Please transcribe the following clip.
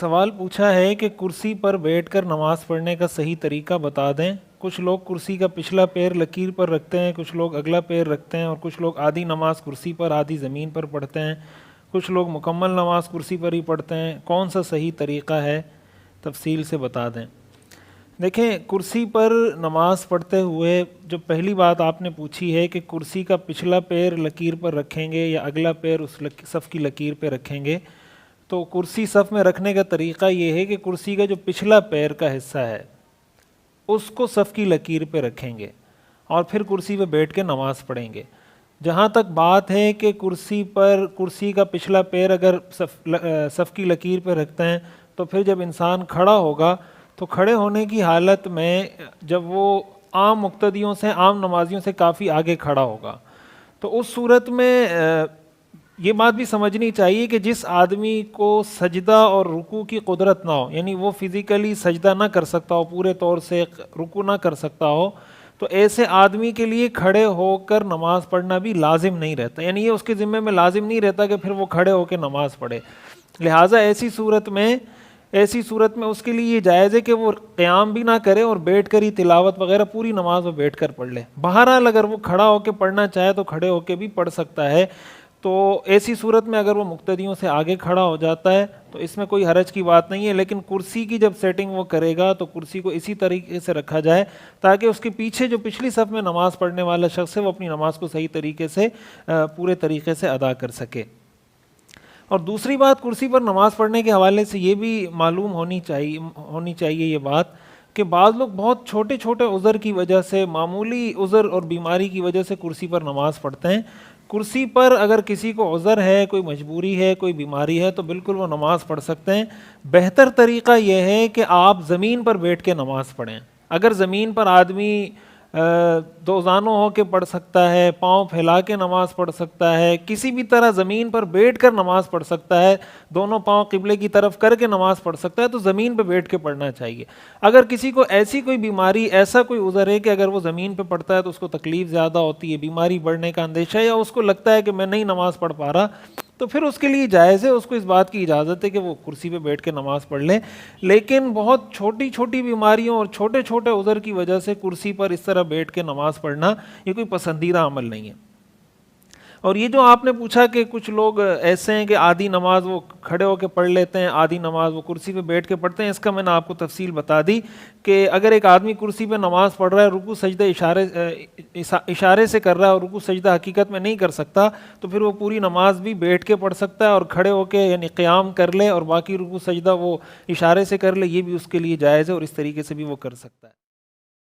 سوال پوچھا ہے کہ کرسی پر بیٹھ کر نماز پڑھنے کا صحیح طریقہ بتا دیں۔ کچھ لوگ کرسی کا پچھلا پیر لکیر پر رکھتے ہیں، کچھ لوگ اگلا پیر رکھتے ہیں، اور کچھ لوگ آدھی نماز کرسی پر آدھی زمین پر پڑھتے ہیں، کچھ لوگ مکمل نماز کرسی پر ہی پڑھتے ہیں۔ کون سا صحیح طریقہ ہے؟ تفصیل سے بتا دیں۔ دیکھیں، کرسی پر نماز پڑھتے ہوئے جو پہلی بات آپ نے پوچھی ہے کہ کرسی کا پچھلا پیر لکیر پر رکھیں گے یا اگلا پیر اس صف کی لکیر پہ رکھیں گے، تو کرسی صف میں رکھنے کا طریقہ یہ ہے کہ کرسی کا جو پچھلا پیر کا حصہ ہے اس کو صف کی لکیر پہ رکھیں گے اور پھر کرسی پہ بیٹھ کے نماز پڑھیں گے۔ جہاں تک بات ہے کہ کرسی کا پچھلا پیر اگر صف کی لکیر پہ رکھتے ہیں تو پھر جب انسان کھڑا ہوگا تو کھڑے ہونے کی حالت میں جب وہ عام مقتدیوں سے، عام نمازیوں سے کافی آگے کھڑا ہوگا، تو اس صورت میں یہ بات بھی سمجھنی چاہیے کہ جس آدمی کو سجدہ اور رکوع کی قدرت نہ ہو، یعنی وہ فزیکلی سجدہ نہ کر سکتا ہو، پورے طور سے رکوع نہ کر سکتا ہو، تو ایسے آدمی کے لیے کھڑے ہو کر نماز پڑھنا بھی لازم نہیں رہتا، یعنی یہ اس کے ذمہ میں لازم نہیں رہتا کہ پھر وہ کھڑے ہو کے نماز پڑھے۔ لہٰذا ایسی صورت میں اس کے لیے یہ جائز ہے کہ وہ قیام بھی نہ کرے اور بیٹھ کر ہی تلاوت وغیرہ پوری نماز میں بیٹھ کر پڑھ لے۔ بہرحال اگر وہ کھڑا ہو کے پڑھنا چاہے تو کھڑے ہو کے بھی پڑھ سکتا ہے۔ تو ایسی صورت میں اگر وہ مقتدیوں سے آگے کھڑا ہو جاتا ہے تو اس میں کوئی حرج کی بات نہیں ہے، لیکن کرسی کی جب سیٹنگ وہ کرے گا تو کرسی کو اسی طریقے سے رکھا جائے تاکہ اس کے پیچھے جو پچھلی صف میں نماز پڑھنے والا شخص ہے وہ اپنی نماز کو صحیح طریقے سے پورے طریقے سے ادا کر سکے۔ اور دوسری بات، کرسی پر نماز پڑھنے کے حوالے سے یہ بھی معلوم ہونی چاہیے یہ بات کہ بعض لوگ بہت چھوٹے چھوٹے عذر کی وجہ سے، معمولی عذر اور بیماری کی وجہ سے کرسی پر نماز پڑھتے ہیں۔ کرسی پر اگر کسی کو عذر ہے، کوئی مجبوری ہے، کوئی بیماری ہے تو بالکل وہ نماز پڑھ سکتے ہیں۔ بہتر طریقہ یہ ہے کہ آپ زمین پر بیٹھ کے نماز پڑھیں۔ اگر زمین پر آدمی دو زانوں ہو کے پڑھ سکتا ہے، پاؤں پھیلا کے نماز پڑھ سکتا ہے، کسی بھی طرح زمین پر بیٹھ کر نماز پڑھ سکتا ہے، دونوں پاؤں قبلے کی طرف کر کے نماز پڑھ سکتا ہے، تو زمین پہ بیٹھ کے پڑھنا چاہیے۔ اگر کسی کو ایسی کوئی بیماری، ایسا کوئی عذر ہے کہ اگر وہ زمین پہ پڑھتا ہے تو اس کو تکلیف زیادہ ہوتی ہے، بیماری بڑھنے کا اندیشہ ہے، یا اس کو لگتا ہے کہ میں نہیں نماز پڑھ پا رہا، تو پھر اس کے لیے جائز ہے، اس کو اس بات کی اجازت ہے کہ وہ کرسی پہ بیٹھ کے نماز پڑھ لے۔ لیکن بہت چھوٹی چھوٹی بیماریوں اور چھوٹے چھوٹے عذر کی وجہ سے کرسی پر اس طرح بیٹھ کے نماز پڑھنا یہ کوئی پسندیدہ عمل نہیں ہے۔ اور یہ جو آپ نے پوچھا کہ کچھ لوگ ایسے ہیں کہ آدھی نماز وہ کھڑے ہو کے پڑھ لیتے ہیں، آدھی نماز وہ کرسی پہ بیٹھ کے پڑھتے ہیں، اس کا میں نے آپ کو تفصیل بتا دی کہ اگر ایک آدمی کرسی پہ نماز پڑھ رہا ہے، رکوع سجدہ اشارے سے کر رہا ہے اور رکوع سجدہ حقیقت میں نہیں کر سکتا، تو پھر وہ پوری نماز بھی بیٹھ کے پڑھ سکتا ہے اور کھڑے ہو کے یعنی قیام کر لے اور باقی رکوع سجدہ وہ اشارے سے کر لے، یہ بھی اس کے لیے جائز ہے اور اس طریقے سے بھی وہ کر سکتا ہے۔